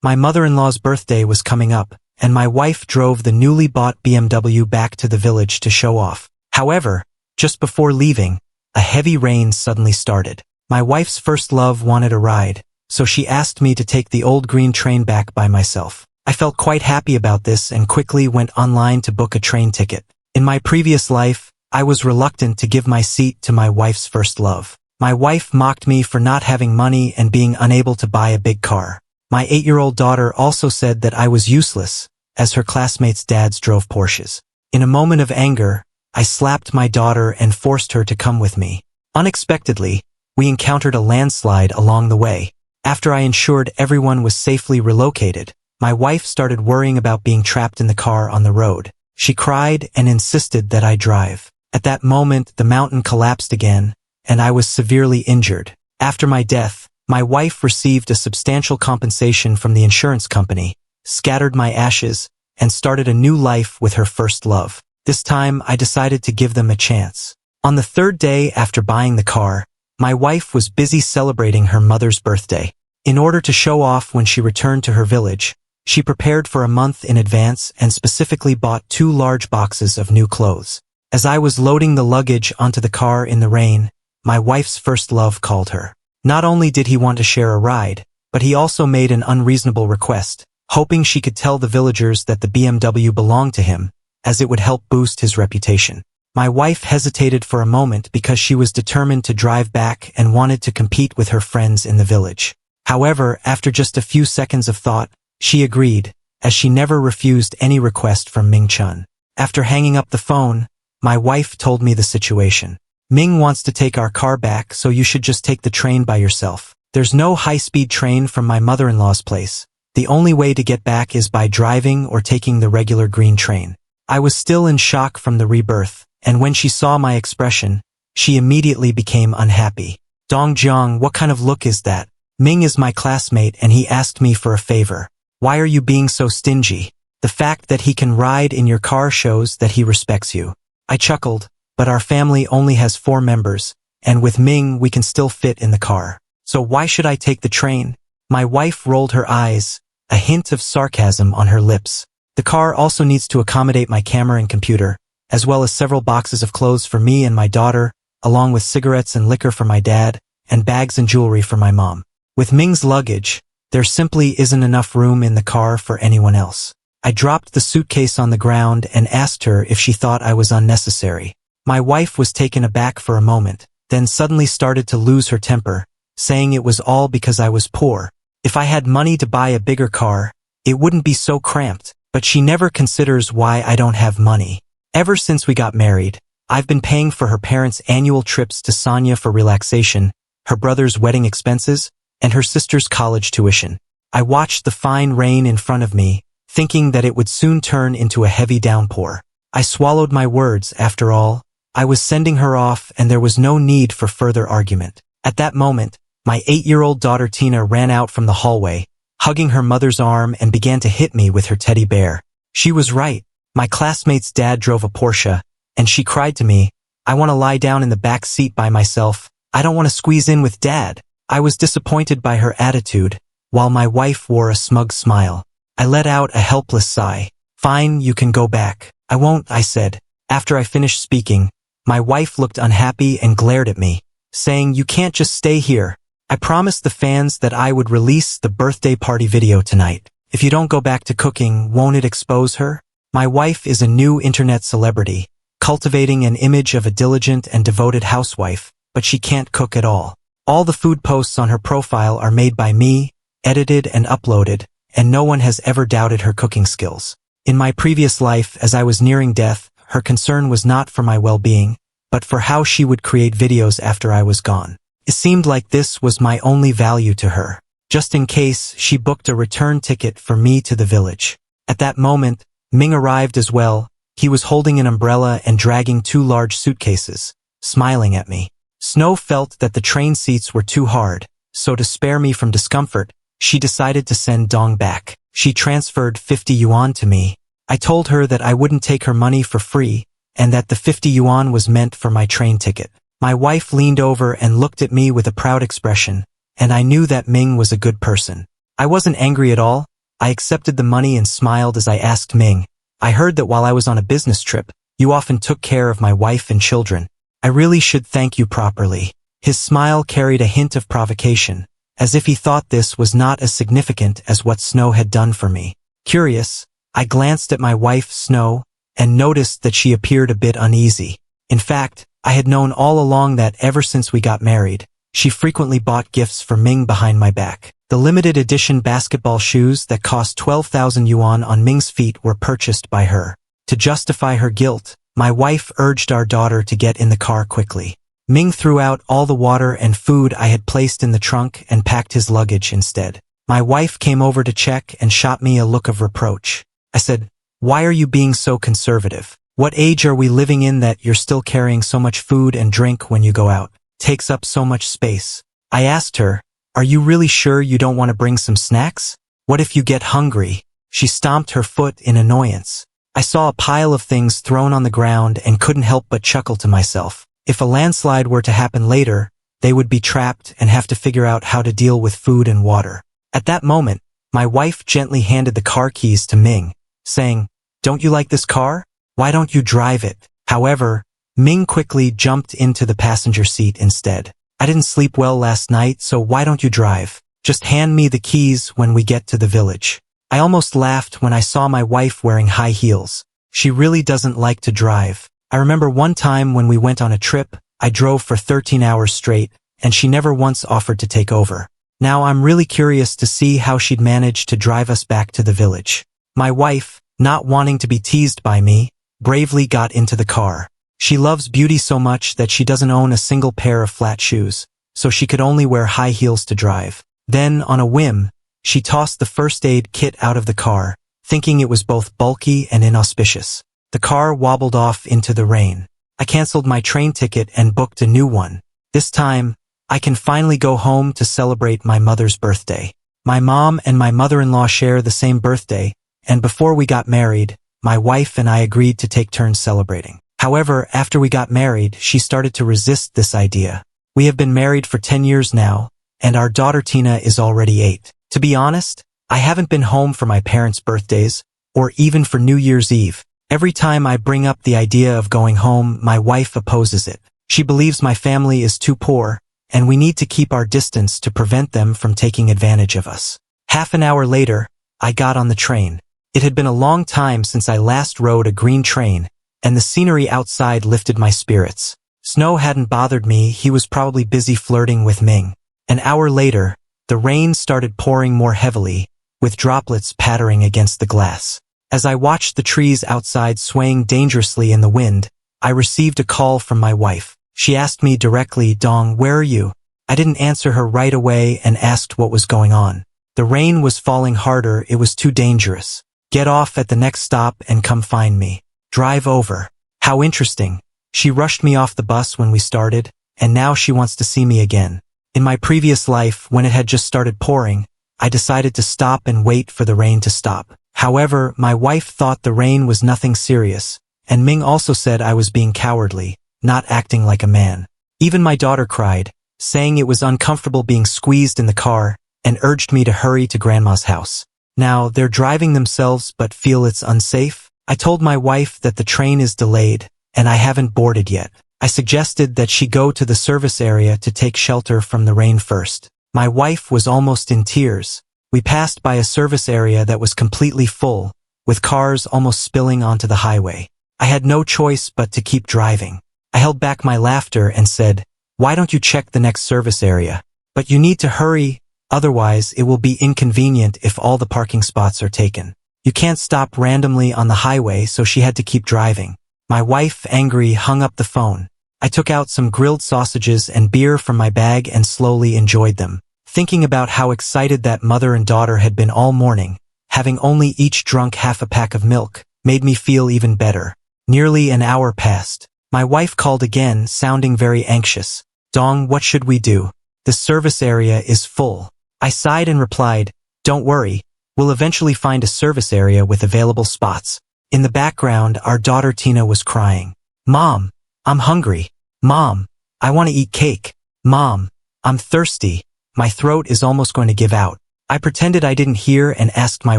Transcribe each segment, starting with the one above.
My mother-in-law's birthday was coming up, and my wife drove the newly bought BMW back to the village to show off. However, just before leaving, a heavy rain suddenly started. My wife's first love wanted a ride, so she asked me to take the old green train back by myself. I felt quite happy about this and quickly went online to book a train ticket. In my previous life, I was reluctant to give my seat to my wife's first love. My wife mocked me for not having money and being unable to buy a big car. My 8-year-old daughter also said that I was useless, as her classmates' dads drove Porsches. In a moment of anger, I slapped my daughter and forced her to come with me. Unexpectedly, we encountered a landslide along the way. After I ensured everyone was safely relocated, my wife started worrying about being trapped in the car on the road. She cried and insisted that I drive. At that moment, the mountain collapsed again, and I was severely injured. After my death, my wife received a substantial compensation from the insurance company, scattered my ashes, and started a new life with her first love. This time, I decided to give them a chance. On the third day after buying the car, my wife was busy celebrating her mother's birthday. In order to show off when she returned to her village, she prepared for a month in advance and specifically bought 2 large boxes of new clothes. As I was loading the luggage onto the car in the rain, my wife's first love called her. Not only did he want to share a ride, but he also made an unreasonable request, hoping she could tell the villagers that the BMW belonged to him, as it would help boost his reputation. My wife hesitated for a moment because she was determined to drive back and wanted to compete with her friends in the village. However, after just a few seconds of thought, she agreed, as she never refused any request from Ming Chun. After hanging up the phone, my wife told me the situation. Ming wants to take our car back, so you should just take the train by yourself. There's no high-speed train from my mother-in-law's place. The only way to get back is by driving or taking the regular green train. I was still in shock from the rebirth, and when she saw my expression, she immediately became unhappy. Dong Jiang, what kind of look is that? Ming is my classmate and he asked me for a favor. Why are you being so stingy? The fact that he can ride in your car shows that he respects you. I chuckled, but our family only has 4 members, and with Ming we can still fit in the car. So why should I take the train? My wife rolled her eyes, a hint of sarcasm on her lips. The car also needs to accommodate my camera and computer, as well as several boxes of clothes for me and my daughter, along with cigarettes and liquor for my dad, and bags and jewelry for my mom. With Ming's luggage, there simply isn't enough room in the car for anyone else. I dropped the suitcase on the ground and asked her if she thought I was unnecessary. My wife was taken aback for a moment, then suddenly started to lose her temper, saying it was all because I was poor. If I had money to buy a bigger car, it wouldn't be so cramped, but she never considers why I don't have money. Ever since we got married, I've been paying for her parents' annual trips to Sanya for relaxation, her brother's wedding expenses, and her sister's college tuition. I watched the fine rain in front of me, thinking that it would soon turn into a heavy downpour. I swallowed my words. After all, I was sending her off and there was no need for further argument. At that moment, my 8-year-old daughter Tina ran out from the hallway, hugging her mother's arm and began to hit me with her teddy bear. She was right. My classmate's dad drove a Porsche, and she cried to me, "I want to lie down in the back seat by myself. I don't want to squeeze in with Dad." I was disappointed by her attitude, while my wife wore a smug smile. I let out a helpless sigh. "Fine, you can go back." "I won't," I said. After I finished speaking, my wife looked unhappy and glared at me, saying, "You can't just stay here." I promised the fans that I would release the birthday party video tonight. If you don't go back to cooking, won't it expose her? My wife is a new internet celebrity, cultivating an image of a diligent and devoted housewife, but she can't cook at all. All the food posts on her profile are made by me, edited and uploaded, and no one has ever doubted her cooking skills. In my previous life, as I was nearing death, her concern was not for my well-being, but for how she would create videos after I was gone. It seemed like this was my only value to her. Just in case, she booked a return ticket for me to the village. At that moment, Ming arrived as well. He was holding an umbrella and dragging 2 large suitcases, smiling at me. Snow felt that the train seats were too hard, so to spare me from discomfort, she decided to send Dong back. She transferred 50 yuan to me. I told her that I wouldn't take her money for free, and that the 50 yuan was meant for my train ticket. My wife leaned over and looked at me with a proud expression, and I knew that Ming was a good person. I wasn't angry at all. I accepted the money and smiled as I asked Ming, I heard that while I was on a business trip, you often took care of my wife and children. I really should thank you properly. His smile carried a hint of provocation, as if he thought this was not as significant as what Snow had done for me. Curious, I glanced at my wife, Snow, and noticed that she appeared a bit uneasy. In fact, I had known all along that ever since we got married, she frequently bought gifts for Ming behind my back. The limited edition basketball shoes that cost 12,000 yuan on Ming's feet were purchased by her. To justify her guilt, my wife urged our daughter to get in the car quickly. Ming threw out all the water and food I had placed in the trunk and packed his luggage instead. My wife came over to check and shot me a look of reproach. I said, "Why are you being so conservative? What age are we living in that you're still carrying so much food and drink when you go out? Takes up so much space." I asked her, "Are you really sure you don't want to bring some snacks? What if you get hungry?" She stomped her foot in annoyance. I saw a pile of things thrown on the ground and couldn't help but chuckle to myself. If a landslide were to happen later, they would be trapped and have to figure out how to deal with food and water. At that moment, my wife gently handed the car keys to Ming, saying, "Don't you like this car? Why don't you drive it?" However, Ming quickly jumped into the passenger seat instead. "I didn't sleep well last night, so why don't you drive? Just hand me the keys when we get to the village." I almost laughed when I saw my wife wearing high heels. She really doesn't like to drive. I remember one time when we went on a trip, I drove for 13 hours straight, and she never once offered to take over. Now I'm really curious to see how she'd manage to drive us back to the village. My wife, not wanting to be teased by me, bravely got into the car. She loves beauty so much that she doesn't own a single pair of flat shoes, so she could only wear high heels to drive. Then, on a whim, she tossed the first aid kit out of the car, thinking it was both bulky and inauspicious. The car wobbled off into the rain. I canceled my train ticket and booked a new one. This time, I can finally go home to celebrate my mother's birthday. My mom and my mother-in-law share the same birthday, and before we got married, my wife and I agreed to take turns celebrating. However, after we got married, she started to resist this idea. We have been married for 10 years now, and our daughter Tina is already 8. To be honest, I haven't been home for my parents' birthdays, or even for New Year's Eve. Every time I bring up the idea of going home, my wife opposes it. She believes my family is too poor, and we need to keep our distance to prevent them from taking advantage of us. Half an hour later, I got on the train. It had been a long time since I last rode a green train, and the scenery outside lifted my spirits. Snow hadn't bothered me, he was probably busy flirting with Ming. An hour later, the rain started pouring more heavily, with droplets pattering against the glass. As I watched the trees outside swaying dangerously in the wind, I received a call from my wife. She asked me directly, "Dong, where are you?" I didn't answer her right away and asked what was going on. The rain was falling harder, it was too dangerous. "Get off at the next stop and come find me. Drive over." How interesting. She rushed me off the bus when we started, and now she wants to see me again. In my previous life, when it had just started pouring, I decided to stop and wait for the rain to stop. However, my wife thought the rain was nothing serious, and Ming also said I was being cowardly, not acting like a man. Even my daughter cried, saying it was uncomfortable being squeezed in the car, and urged me to hurry to Grandma's house. Now, they're driving themselves but feel it's unsafe. I told my wife that the train is delayed, and I haven't boarded yet. I suggested that she go to the service area to take shelter from the rain first. My wife was almost in tears. We passed by a service area that was completely full, with cars almost spilling onto the highway. I had no choice but to keep driving. I held back my laughter and said, "Why don't you check the next service area? But you need to hurry, otherwise it will be inconvenient if all the parking spots are taken. You can't stop randomly on the highway," so she had to keep driving. My wife, angry, hung up the phone. I took out some grilled sausages and beer from my bag and slowly enjoyed them. Thinking about how excited that mother and daughter had been all morning, having only each drunk half a pack of milk, made me feel even better. Nearly an hour passed. My wife called again, sounding very anxious. "Dong, what should we do? The service area is full." I sighed and replied, "Don't worry, we'll eventually find a service area with available spots." In the background, our daughter Tina was crying. "Mom, I'm hungry. Mom, I want to eat cake. Mom, I'm thirsty. My throat is almost going to give out." I pretended I didn't hear and asked my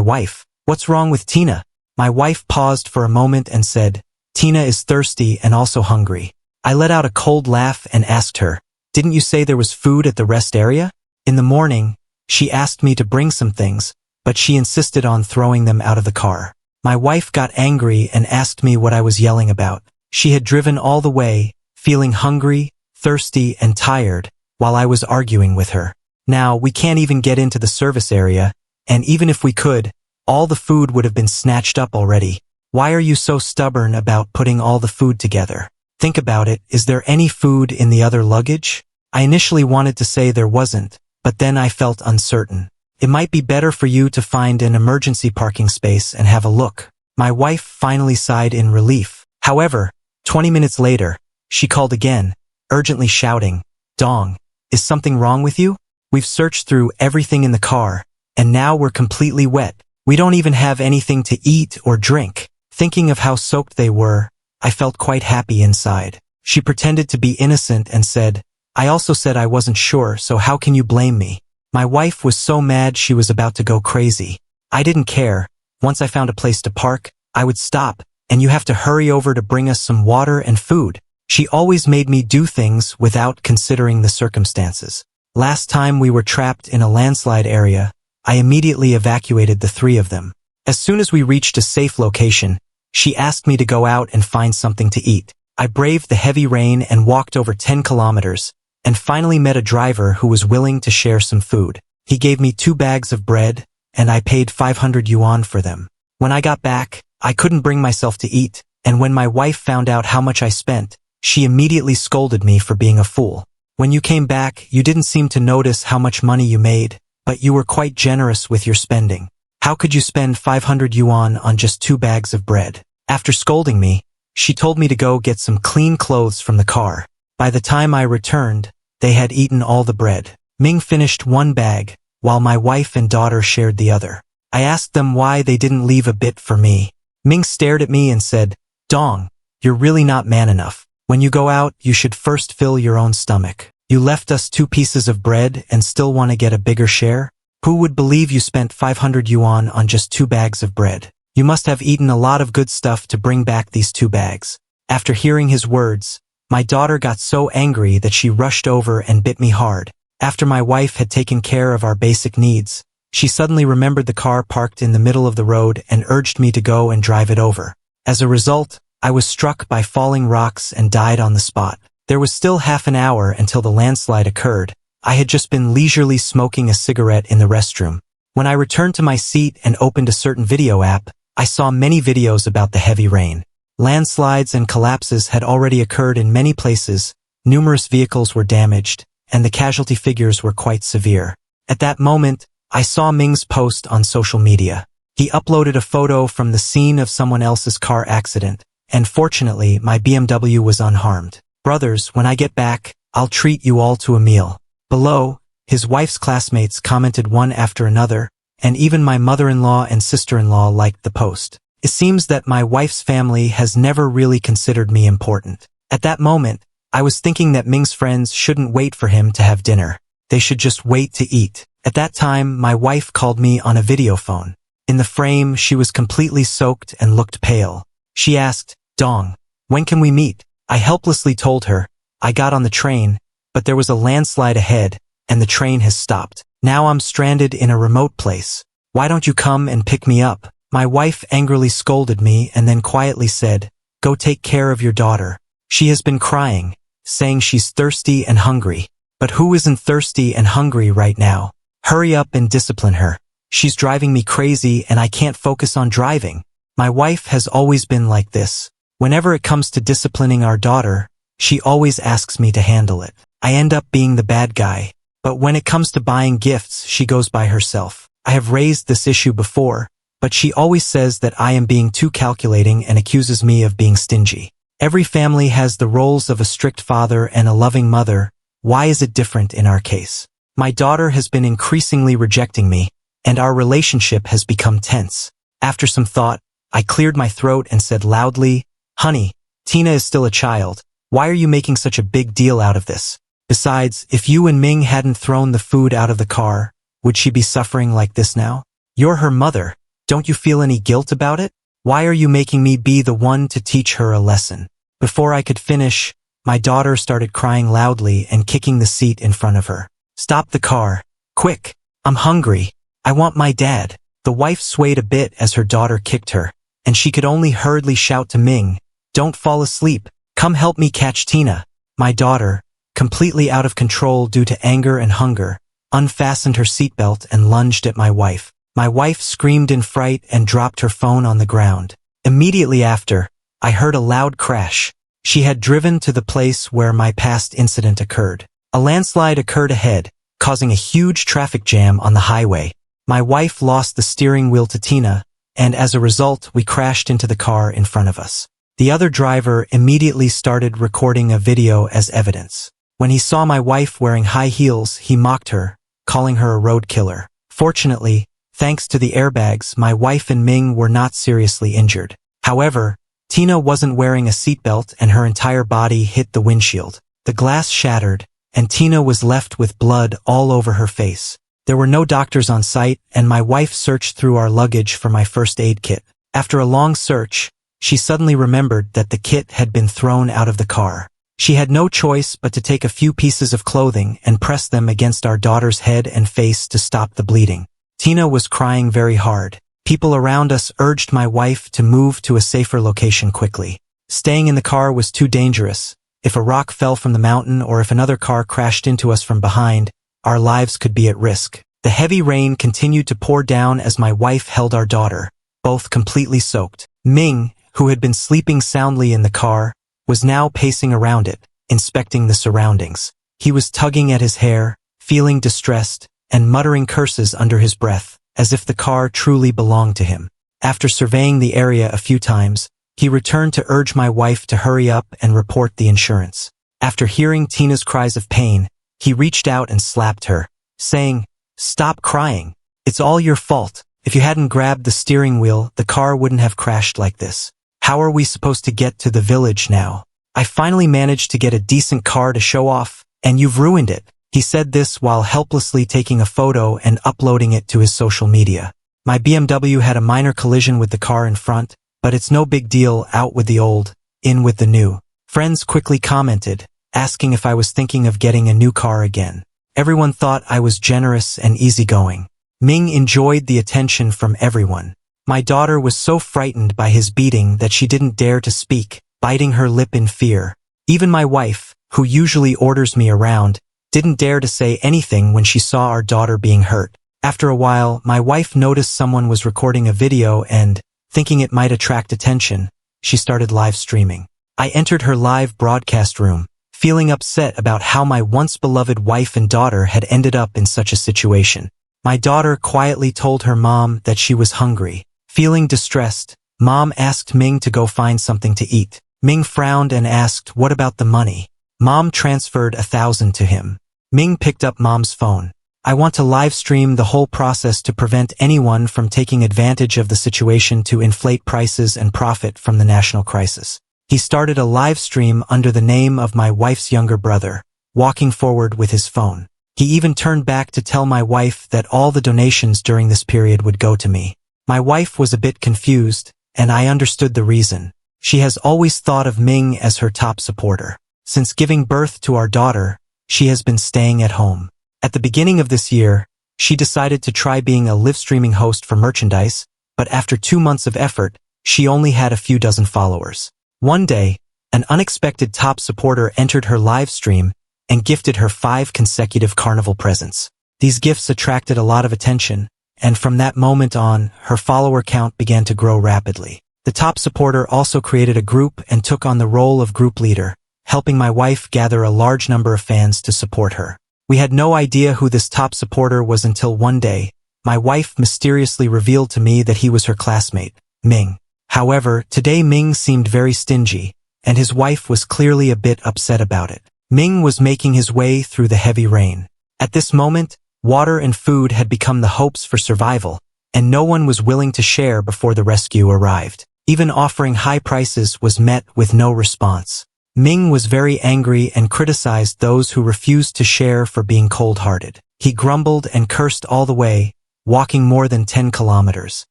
wife, "What's wrong with Tina?" My wife paused for a moment and said, "Tina is thirsty and also hungry." I let out a cold laugh and asked her, "Didn't you say there was food at the rest area?" In the morning, she asked me to bring some things, but she insisted on throwing them out of the car. My wife got angry and asked me what I was yelling about. She had driven all the way, feeling hungry, thirsty, and tired, while I was arguing with her. Now, we can't even get into the service area, and even if we could, all the food would have been snatched up already. Why are you so stubborn about putting all the food together? Think about it, is there any food in the other luggage? I initially wanted to say there wasn't, but then I felt uncertain. It might be better for you to find an emergency parking space and have a look. My wife finally sighed in relief. However, 20 minutes later, she called again, urgently shouting, "Dong, is something wrong with you? We've searched through everything in the car, and now we're completely wet. We don't even have anything to eat or drink." Thinking of how soaked they were, I felt quite happy inside. She pretended to be innocent and said, "I also said I wasn't sure, so how can you blame me?" My wife was so mad she was about to go crazy. I didn't care. Once I found a place to park, I would stop, and you have to hurry over to bring us some water and food. She always made me do things without considering the circumstances. Last time we were trapped in a landslide area, I immediately evacuated the three of them. As soon as we reached a safe location, she asked me to go out and find something to eat. I braved the heavy rain and walked over 10 kilometers, and finally met a driver who was willing to share some food. He gave me 2 bags of bread, and I paid 500 yuan for them. When I got back, I couldn't bring myself to eat, and when my wife found out how much I spent, she immediately scolded me for being a fool. When you came back, you didn't seem to notice how much money you made, but you were quite generous with your spending. How could you spend 500 yuan on just 2 bags of bread? After scolding me, she told me to go get some clean clothes from the car. By the time I returned, they had eaten all the bread. Ming finished 1 bag, while my wife and daughter shared the other. I asked them why they didn't leave a bit for me. Ming stared at me and said, "Dong, you're really not man enough. When you go out, you should first fill your own stomach. You left us 2 pieces of bread and still want to get a bigger share? Who would believe you spent 500 yuan on just 2 bags of bread? You must have eaten a lot of good stuff to bring back these 2 bags. After hearing his words, my daughter got so angry that she rushed over and bit me hard. After my wife had taken care of our basic needs, she suddenly remembered the car parked in the middle of the road and urged me to go and drive it over. As a result, I was struck by falling rocks and died on the spot. There was still half an hour until the landslide occurred. I had just been leisurely smoking a cigarette in the restroom. When I returned to my seat and opened a certain video app, I saw many videos about the heavy rain. Landslides and collapses had already occurred in many places, numerous vehicles were damaged, and the casualty figures were quite severe. At that moment, I saw Ming's post on social media. He uploaded a photo from the scene of someone else's car accident, and fortunately, my BMW was unharmed. "Brothers, when I get back, I'll treat you all to a meal." Below, his wife's classmates commented one after another, and even my mother-in-law and sister-in-law liked the post. It seems that my wife's family has never really considered me important. At that moment, I was thinking that Ming's friends shouldn't wait for him to have dinner. They should just wait to eat. At that time, my wife called me on a video phone. In the frame, she was completely soaked and looked pale. She asked, "Dong, when can we meet?" I helplessly told her. I got on the train, but there was a landslide ahead, and the train has stopped. Now I'm stranded in a remote place. Why don't you come and pick me up? My wife angrily scolded me and then quietly said, "Go take care of your daughter. She has been crying, saying she's thirsty and hungry. But who isn't thirsty and hungry right now? Hurry up and discipline her. She's driving me crazy and I can't focus on driving." My wife has always been like this. Whenever it comes to disciplining our daughter, she always asks me to handle it. I end up being the bad guy. But when it comes to buying gifts, she goes by herself. I have raised this issue before, but she always says that I am being too calculating and accuses me of being stingy. Every family has the roles of a strict father and a loving mother. Why is it different in our case? My daughter has been increasingly rejecting me, and our relationship has become tense. After some thought, I cleared my throat and said loudly, "Honey, Tina is still a child. Why are you making such a big deal out of this? Besides, if you and Ming hadn't thrown the food out of the car, would she be suffering like this now? You're her mother. Don't you feel any guilt about it? Why are you making me be the one to teach her a lesson? Before I could finish, my daughter started crying loudly and kicking the seat in front of her. Stop the car. Quick. I'm hungry. I want my dad. The wife swayed a bit as her daughter kicked her, and she could only hurriedly shout to Ming, "Don't fall asleep. Come help me catch Tina." My daughter, completely out of control due to anger and hunger, unfastened her seatbelt and lunged at my wife. My wife screamed in fright and dropped her phone on the ground. Immediately after, I heard a loud crash. She had driven to the place where my past incident occurred. A landslide occurred ahead, causing a huge traffic jam on the highway. My wife lost the steering wheel to Tina, and as a result, we crashed into the car in front of us. The other driver immediately started recording a video as evidence. When he saw my wife wearing high heels, he mocked her, calling her a road killer. Fortunately, thanks to the airbags, my wife and Ming were not seriously injured. However, Tina wasn't wearing a seatbelt and her entire body hit the windshield. The glass shattered, and Tina was left with blood all over her face. There were no doctors on site, and my wife searched through our luggage for my first aid kit. After a long search, she suddenly remembered that the kit had been thrown out of the car. She had no choice but to take a few pieces of clothing and press them against our daughter's head and face to stop the bleeding. Tina was crying very hard. People around us urged my wife to move to a safer location quickly. Staying in the car was too dangerous. If a rock fell from the mountain or if another car crashed into us from behind, our lives could be at risk. The heavy rain continued to pour down as my wife held our daughter, both completely soaked. Ming, who had been sleeping soundly in the car, was now pacing around it, inspecting the surroundings. He was tugging at his hair, feeling distressed, and muttering curses under his breath, as if the car truly belonged to him. After surveying the area a few times, he returned to urge my wife to hurry up and report the insurance. After hearing Tina's cries of pain, he reached out and slapped her, saying, "Stop crying. It's all your fault. If you hadn't grabbed the steering wheel, the car wouldn't have crashed like this. How are we supposed to get to the village now? I finally managed to get a decent car to show off, and you've ruined it." He said this while helplessly taking a photo and uploading it to his social media. My BMW had a minor collision with the car in front, but it's no big deal. Out with the old, in with the new. Friends quickly commented, asking if I was thinking of getting a new car again. Everyone thought I was generous and easygoing. Ming enjoyed the attention from everyone. My daughter was so frightened by his beating that she didn't dare to speak, biting her lip in fear. Even my wife, who usually orders me around, didn't dare to say anything when she saw our daughter being hurt. After a while, my wife noticed someone was recording a video and, thinking it might attract attention, she started live streaming. I entered her live broadcast room, feeling upset about how my once beloved wife and daughter had ended up in such a situation. My daughter quietly told her mom that she was hungry. Feeling distressed, Mom asked Ming to go find something to eat. Ming frowned and asked, "What about the money?" Mom transferred 1,000 to him. Ming picked up Mom's phone. "I want to live stream the whole process to prevent anyone from taking advantage of the situation to inflate prices and profit from the national crisis." He started a live stream under the name of my wife's younger brother, walking forward with his phone. He even turned back to tell my wife that all the donations during this period would go to me. My wife was a bit confused, and I understood the reason. She has always thought of Ming as her top supporter. Since giving birth to our daughter, she has been staying at home. At the beginning of this year, she decided to try being a live streaming host for merchandise, but after 2 months of effort, she only had a few dozen followers. One day, an unexpected top supporter entered her live stream and gifted her 5 consecutive carnival presents. These gifts attracted a lot of attention, and from that moment on, her follower count began to grow rapidly. The top supporter also created a group and took on the role of group leader, helping my wife gather a large number of fans to support her. We had no idea who this top supporter was until one day, my wife mysteriously revealed to me that he was her classmate, Ming. However, today Ming seemed very stingy, and his wife was clearly a bit upset about it. Ming was making his way through the heavy rain. At this moment, water and food had become the hopes for survival, and no one was willing to share before the rescue arrived. Even offering high prices was met with no response. Ming was very angry and criticized those who refused to share for being cold-hearted. He grumbled and cursed all the way, walking more than 10 kilometers.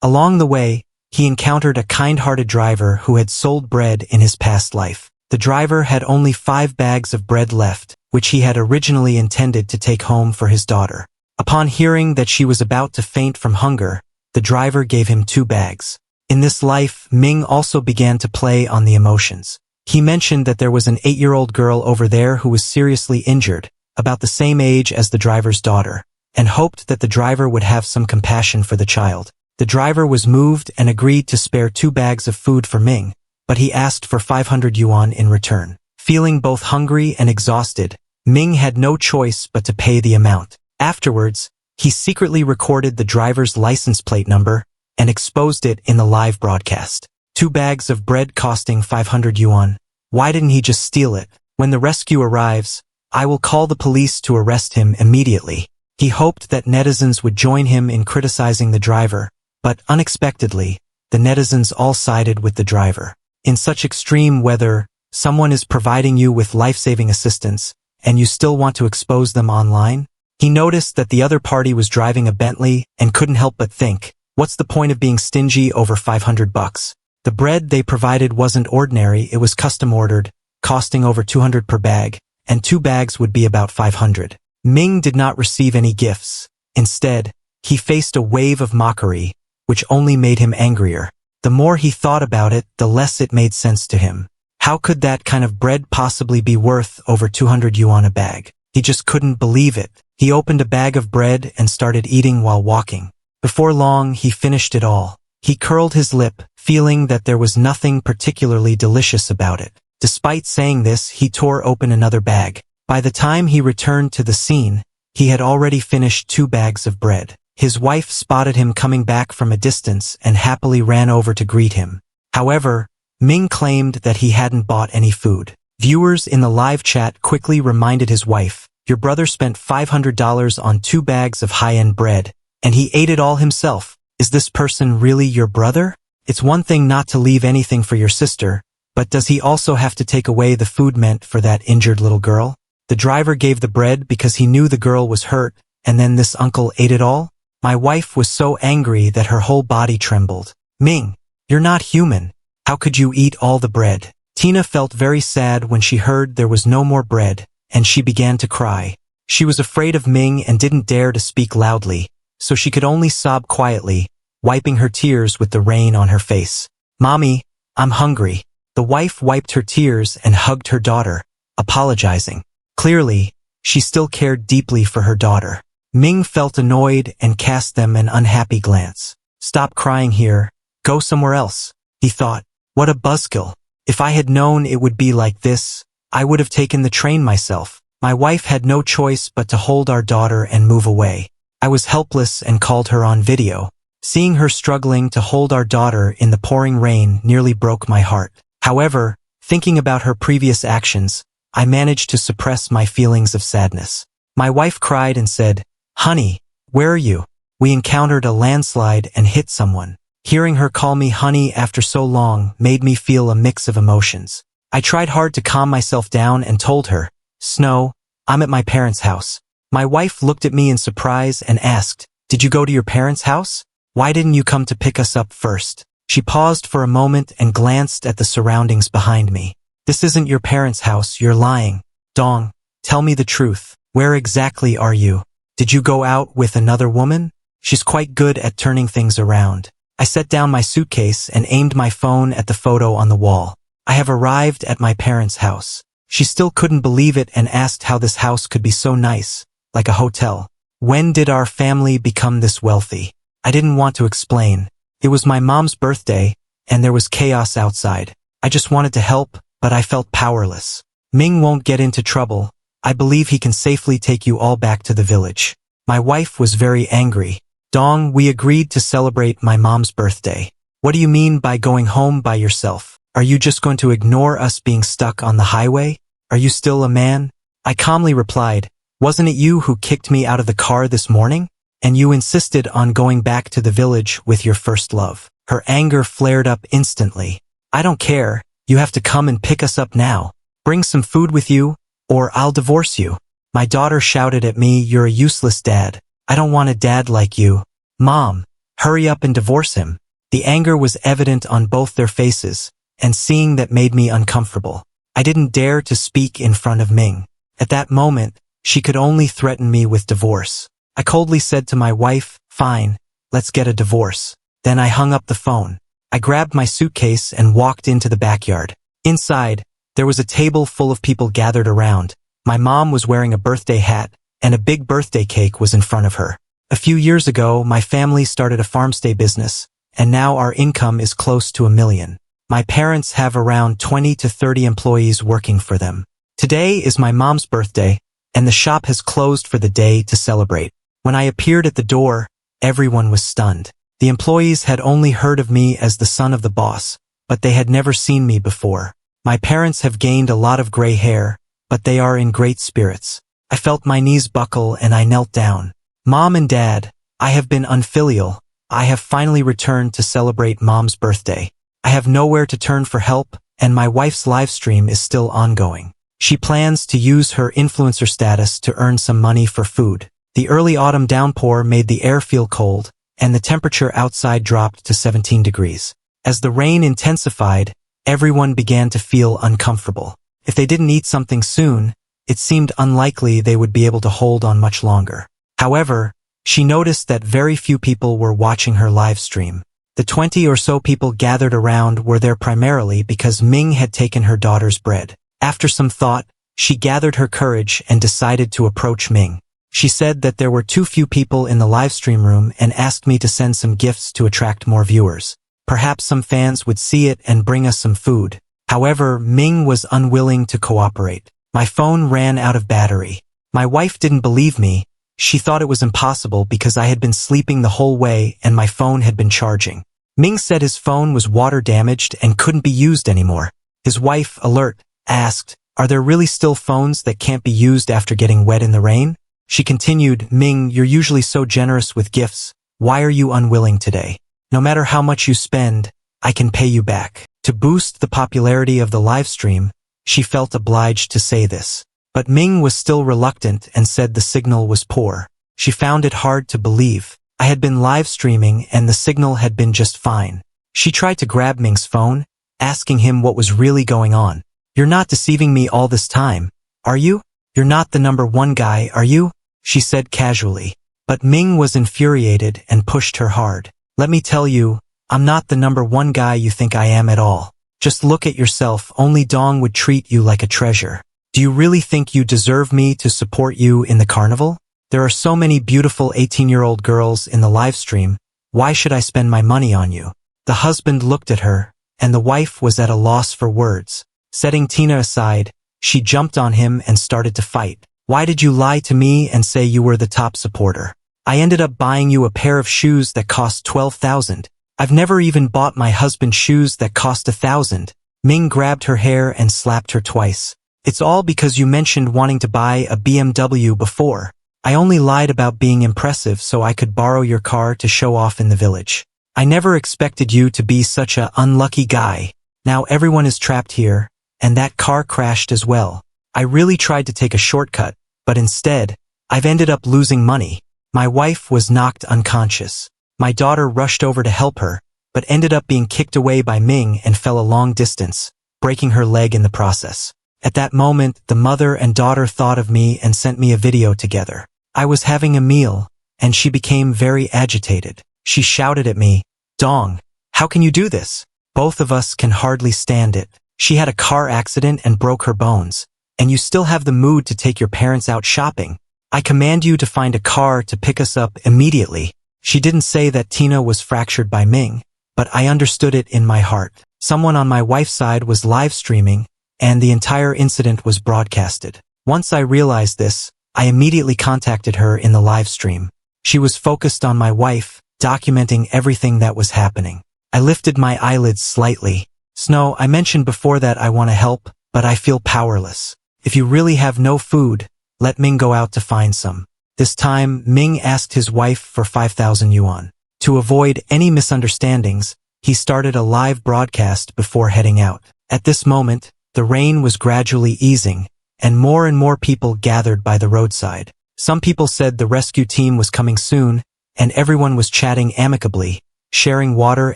Along the way, he encountered a kind-hearted driver who had sold bread in his past life. The driver had only 5 bags of bread left, which he had originally intended to take home for his daughter. Upon hearing that she was about to faint from hunger, the driver gave him 2 bags. In this life, Ming also began to play on the emotions. He mentioned that there was an 8-year-old girl over there who was seriously injured, about the same age as the driver's daughter, and hoped that the driver would have some compassion for the child. The driver was moved and agreed to spare 2 bags of food for Ming, but he asked for 500 yuan in return. Feeling both hungry and exhausted, Ming had no choice but to pay the amount. Afterwards, he secretly recorded the driver's license plate number and exposed it in the live broadcast. 2 bags of bread costing 500 yuan. Why didn't he just steal it? When the rescue arrives, I will call the police to arrest him immediately. He hoped that netizens would join him in criticizing the driver, but unexpectedly, the netizens all sided with the driver. In such extreme weather, someone is providing you with life-saving assistance, and you still want to expose them online? He noticed that the other party was driving a Bentley and couldn't help but think, what's the point of being stingy over 500 bucks? The bread they provided wasn't ordinary, it was custom ordered, costing over 200 per bag, and 2 bags would be about 500. Ming did not receive any gifts. Instead, he faced a wave of mockery, which only made him angrier. The more he thought about it, the less it made sense to him. How could that kind of bread possibly be worth over 200 yuan a bag? He just couldn't believe it. He opened a bag of bread and started eating while walking. Before long, he finished it all. He curled his lip, feeling that there was nothing particularly delicious about it. Despite saying this, he tore open another bag. By the time he returned to the scene, he had already finished 2 bags of bread. His wife spotted him coming back from a distance and happily ran over to greet him. However, Ming claimed that he hadn't bought any food. Viewers in the live chat quickly reminded his wife, "Your brother spent $500 on 2 bags of high-end bread, and he ate it all himself. Is this person really your brother? It's one thing not to leave anything for your sister, but does he also have to take away the food meant for that injured little girl?" The driver gave the bread because he knew the girl was hurt, and then this uncle ate it all? My wife was so angry that her whole body trembled. "Ming, you're not human. How could you eat all the bread?" Tina felt very sad when she heard there was no more bread, and she began to cry. She was afraid of Ming and didn't dare to speak loudly, so she could only sob quietly, wiping her tears with the rain on her face. "Mommy, I'm hungry." The wife wiped her tears and hugged her daughter, apologizing. Clearly, she still cared deeply for her daughter. Ming felt annoyed and cast them an unhappy glance. "Stop crying here. Go somewhere else," he thought. What a buzzkill. If I had known it would be like this, I would have taken the train myself. My wife had no choice but to hold our daughter and move away. I was helpless and called her on video. Seeing her struggling to hold our daughter in the pouring rain nearly broke my heart. However, thinking about her previous actions, I managed to suppress my feelings of sadness. My wife cried and said, "Honey, where are you? We encountered a landslide and hit someone." Hearing her call me honey after so long made me feel a mix of emotions. I tried hard to calm myself down and told her, "Snow, I'm at my parents' house." My wife looked at me in surprise and asked, "Did you go to your parents' house? Why didn't you come to pick us up first?" She paused for a moment and glanced at the surroundings behind me. "This isn't your parents' house, you're lying. Dong, tell me the truth. Where exactly are you? Did you go out with another woman?" She's quite good at turning things around. I set down my suitcase and aimed my phone at the photo on the wall. I have arrived at my parents' house. She still couldn't believe it and asked how this house could be so nice, like a hotel. When did our family become this wealthy? I didn't want to explain. It was my mom's birthday, and there was chaos outside. I just wanted to help, but I felt powerless. Ming won't get into trouble. I believe he can safely take you all back to the village. My wife was very angry. "Dong, we agreed to celebrate my mom's birthday. What do you mean by going home by yourself? Are you just going to ignore us being stuck on the highway? Are you still a man?" I calmly replied, "Wasn't it you who kicked me out of the car this morning? And you insisted on going back to the village with your first love." Her anger flared up instantly. "I don't care. You have to come and pick us up now. Bring some food with you, or I'll divorce you." My daughter shouted at me, "You're a useless dad. I don't want a dad like you. Mom, hurry up and divorce him." The anger was evident on both their faces, and seeing that made me uncomfortable. I didn't dare to speak in front of Ming. At that moment, she could only threaten me with divorce. I coldly said to my wife, "Fine, let's get a divorce." Then I hung up the phone. I grabbed my suitcase and walked into the backyard. Inside, there was a table full of people gathered around. My mom was wearing a birthday hat, and a big birthday cake was in front of her. A few years ago, my family started a farmstay business, and now our income is close to $1 million. My parents have around 20 to 30 employees working for them. Today is my mom's birthday, and the shop has closed for the day to celebrate. When I appeared at the door, everyone was stunned. The employees had only heard of me as the son of the boss, but they had never seen me before. My parents have gained a lot of gray hair, but they are in great spirits. I felt my knees buckle and I knelt down. "Mom and Dad, I have been unfilial. I have finally returned to celebrate Mom's birthday. I have nowhere to turn for help, and my wife's live stream is still ongoing. She plans to use her influencer status to earn some money for food." The early autumn downpour made the air feel cold, and the temperature outside dropped to 17 degrees. As the rain intensified, everyone began to feel uncomfortable. If they didn't eat something soon, it seemed unlikely they would be able to hold on much longer. However, she noticed that very few people were watching her live stream. The 20 or so people gathered around were there primarily because Ming had taken her daughter's bread. After some thought, she gathered her courage and decided to approach Ming. She said that there were too few people in the live stream room and asked me to send some gifts to attract more viewers. Perhaps some fans would see it and bring us some food. However, Ming was unwilling to cooperate. My phone ran out of battery. My wife didn't believe me. She thought it was impossible because I had been sleeping the whole way and my phone had been charging. Ming said his phone was water damaged and couldn't be used anymore. His wife, alert, asked, "Are there really still phones that can't be used after getting wet in the rain?" She continued, "Ming, you're usually so generous with gifts. Why are you unwilling today? No matter how much you spend, I can pay you back." To boost the popularity of the live stream, she felt obliged to say this. But Ming was still reluctant and said the signal was poor. She found it hard to believe. I had been live streaming and the signal had been just fine. She tried to grab Ming's phone, asking him what was really going on. "You're not deceiving me all this time, are you? You're not the #1 guy, are you?" she said casually. But Ming was infuriated and pushed her hard. "Let me tell you, I'm not the #1 guy you think I am at all. Just look at yourself, only Dong would treat you like a treasure. Do you really think you deserve me to support you in the carnival? There are so many beautiful 18-year-old girls in the live stream. Why should I spend my money on you?" The husband looked at her, and the wife was at a loss for words. Setting Tina aside, she jumped on him and started to fight. "Why did you lie to me and say you were the top supporter? I ended up buying you a pair of shoes that cost $12,000. I've never even bought my husband shoes that cost $1,000. Ming grabbed her hair and slapped her twice. "It's all because you mentioned wanting to buy a BMW before. I only lied about being impressive so I could borrow your car to show off in the village. I never expected you to be such a unlucky guy. Now everyone is trapped here, and that car crashed as well. I really tried to take a shortcut, but instead, I've ended up losing money." My wife was knocked unconscious. My daughter rushed over to help her, but ended up being kicked away by Ming and fell a long distance, breaking her leg in the process. At that moment, the mother and daughter thought of me and sent me a video together. I was having a meal, and she became very agitated. She shouted at me, "Dong, how can you do this? Both of us can hardly stand it. She had a car accident and broke her bones, and you still have the mood to take your parents out shopping. I command you to find a car to pick us up immediately." She didn't say that Tina was fractured by Ming, but I understood it in my heart. Someone on my wife's side was live streaming, and the entire incident was broadcasted. Once I realized this, I immediately contacted her in the live stream. She was focused on my wife, documenting everything that was happening. I lifted my eyelids slightly. "Snow, I mentioned before that I want to help, but I feel powerless. If you really have no food, let Ming go out to find some." This time, Ming asked his wife for 5,000 yuan. To avoid any misunderstandings, he started a live broadcast before heading out. At this moment, the rain was gradually easing, and more people gathered by the roadside. Some people said the rescue team was coming soon, and everyone was chatting amicably, sharing water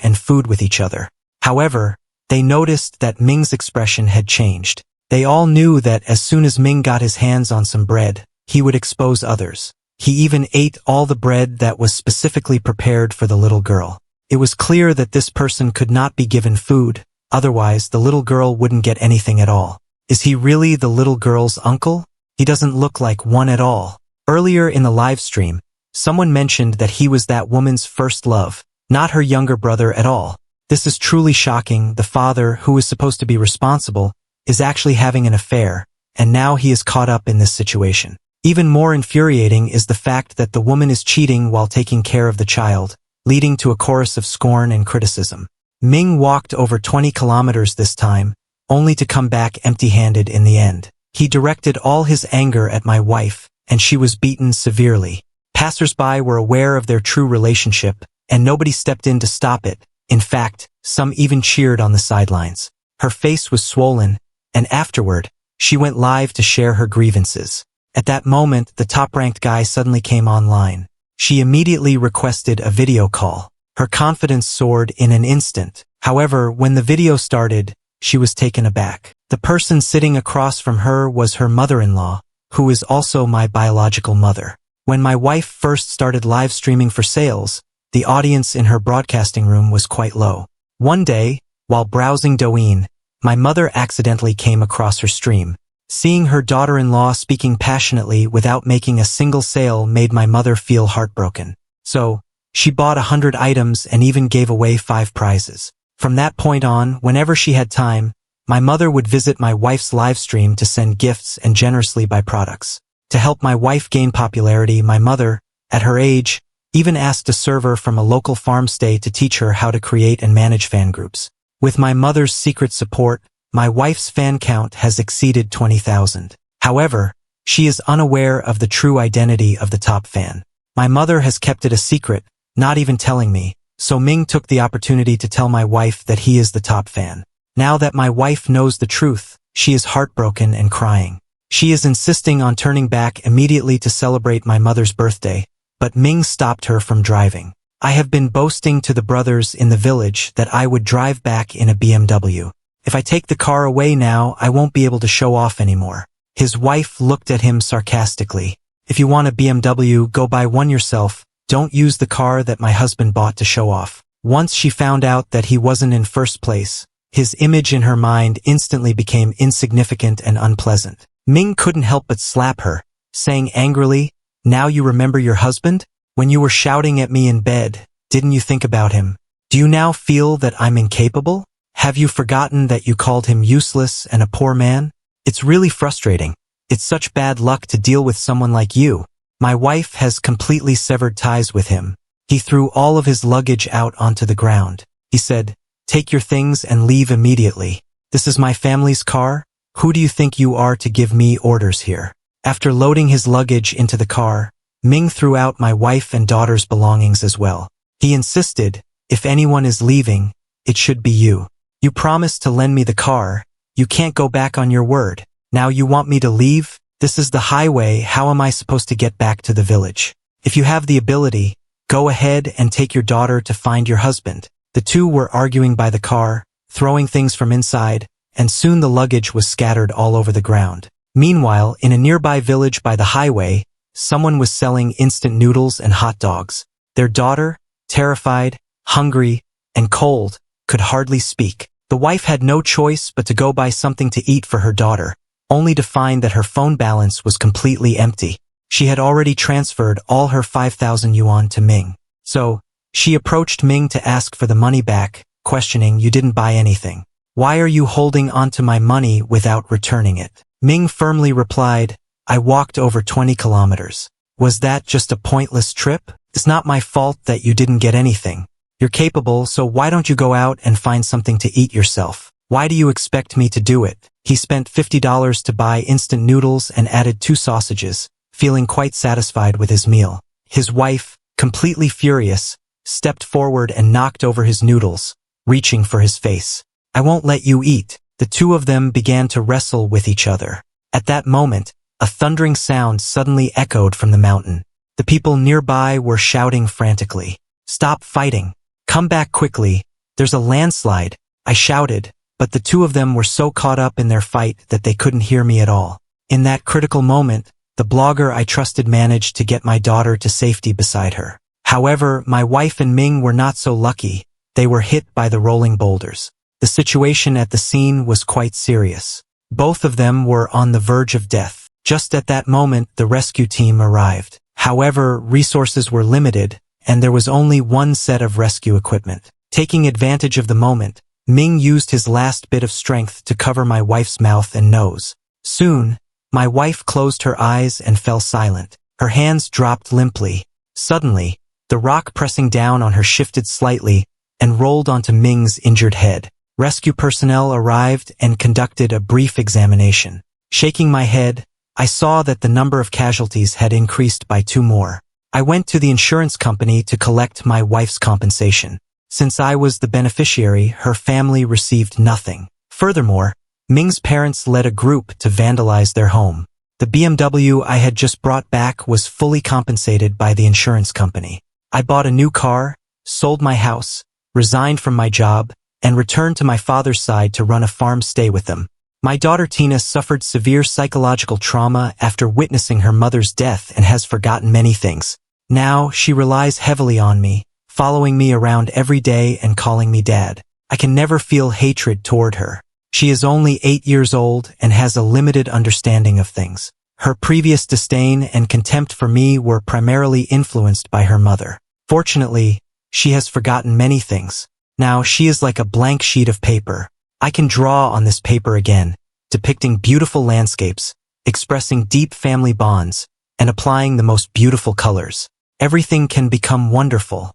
and food with each other. However, they noticed that Ming's expression had changed. They all knew that as soon as Ming got his hands on some bread, he would expose others. He even ate all the bread that was specifically prepared for the little girl. It was clear that this person could not be given food, otherwise the little girl wouldn't get anything at all. Is he really the little girl's uncle? He doesn't look like one at all. Earlier in the live stream, someone mentioned that he was that woman's first love, not her younger brother at all. This is truly shocking. The father, who is supposed to be responsible, is actually having an affair, and now he is caught up in this situation. Even more infuriating is the fact that the woman is cheating while taking care of the child, leading to a chorus of scorn and criticism. Ming walked over 20 kilometers this time, only to come back empty-handed in the end. He directed all his anger at my wife, and she was beaten severely. Passers-by were aware of their true relationship, and nobody stepped in to stop it. In fact, some even cheered on the sidelines. Her face was swollen, and afterward, she went live to share her grievances. At that moment, the top-ranked guy suddenly came online. She immediately requested a video call. Her confidence soared in an instant. However, when the video started, she was taken aback. The person sitting across from her was her mother-in-law, who is also my biological mother. When my wife first started live streaming for sales, the audience in her broadcasting room was quite low. One day, while browsing Douyin, my mother accidentally came across her stream. Seeing her daughter-in-law speaking passionately without making a single sale made my mother feel heartbroken. So, she bought 100 items and even gave away 5 prizes. From that point on, whenever she had time, my mother would visit my wife's live stream to send gifts and generously buy products. To help my wife gain popularity, my mother, at her age, even asked a server from a local farm stay to teach her how to create and manage fan groups. With my mother's secret support, my wife's fan count has exceeded 20,000. However, she is unaware of the true identity of the top fan. My mother has kept it a secret, not even telling me, so Ming took the opportunity to tell my wife that he is the top fan. Now that my wife knows the truth, she is heartbroken and crying. She is insisting on turning back immediately to celebrate my mother's birthday, but Ming stopped her from driving. I have been boasting to the brothers in the village that I would drive back in a BMW. If I take the car away now, I won't be able to show off anymore. His wife looked at him sarcastically. If you want a BMW, go buy one yourself. Don't use the car that my husband bought to show off. Once she found out that he wasn't in first place, his image in her mind instantly became insignificant and unpleasant. Ming couldn't help but slap her, saying angrily, "Now you remember your husband? When you were shouting at me in bed, didn't you think about him? Do you now feel that I'm incapable? Have you forgotten that you called him useless and a poor man? It's really frustrating. It's such bad luck to deal with someone like you." My wife has completely severed ties with him. He threw all of his luggage out onto the ground. He said, "Take your things and leave immediately. This is my family's car. Who do you think you are to give me orders here?" After loading his luggage into the car, Ming threw out my wife and daughter's belongings as well. He insisted, "If anyone is leaving, it should be you. You promised to lend me the car. You can't go back on your word. Now you want me to leave? This is the highway. How am I supposed to get back to the village? If you have the ability, go ahead and take your daughter to find your husband." The two were arguing by the car, throwing things from inside, and soon the luggage was scattered all over the ground. Meanwhile, in a nearby village by the highway, someone was selling instant noodles and hot dogs. Their daughter, terrified, hungry, and cold, could hardly speak. The wife had no choice but to go buy something to eat for her daughter, only to find that her phone balance was completely empty. She had already transferred all her 5,000 yuan to Ming. So, she approached Ming to ask for the money back, questioning, "You didn't buy anything. Why are you holding onto my money without returning it?" Ming firmly replied, "I walked over 20 kilometers. Was that just a pointless trip? It's not my fault that you didn't get anything. You're capable, so why don't you go out and find something to eat yourself? Why do you expect me to do it?" He spent $50 to buy instant noodles and added 2 sausages, feeling quite satisfied with his meal. His wife, completely furious, stepped forward and knocked over his noodles, reaching for his face. "I won't let you eat." The two of them began to wrestle with each other. At that moment, a thundering sound suddenly echoed from the mountain. The people nearby were shouting frantically. "Stop fighting! Come back quickly! There's a landslide!" I shouted, but the two of them were so caught up in their fight that they couldn't hear me at all. In that critical moment, the blogger I trusted managed to get my daughter to safety beside her. However, my wife and Ming were not so lucky. They were hit by the rolling boulders. The situation at the scene was quite serious. Both of them were on the verge of death. Just at that moment, the rescue team arrived. However, resources were limited, and there was only one set of rescue equipment. Taking advantage of the moment, Ming used his last bit of strength to cover my wife's mouth and nose. Soon, my wife closed her eyes and fell silent. Her hands dropped limply. Suddenly, the rock pressing down on her shifted slightly and rolled onto Ming's injured head. Rescue personnel arrived and conducted a brief examination. Shaking my head, I saw that the number of casualties had increased by 2 more. I went to the insurance company to collect my wife's compensation. Since I was the beneficiary, her family received nothing. Furthermore, Ming's parents led a group to vandalize their home. The BMW I had just brought back was fully compensated by the insurance company. I bought a new car, sold my house, resigned from my job, and returned to my father's side to run a farm stay with them. My daughter Tina suffered severe psychological trauma after witnessing her mother's death and has forgotten many things. Now, she relies heavily on me, following me around every day and calling me dad. I can never feel hatred toward her. She is only 8 years old and has a limited understanding of things. Her previous disdain and contempt for me were primarily influenced by her mother. Fortunately, she has forgotten many things. Now she is like a blank sheet of paper. I can draw on this paper again, depicting beautiful landscapes, expressing deep family bonds, and applying the most beautiful colors. Everything can become wonderful.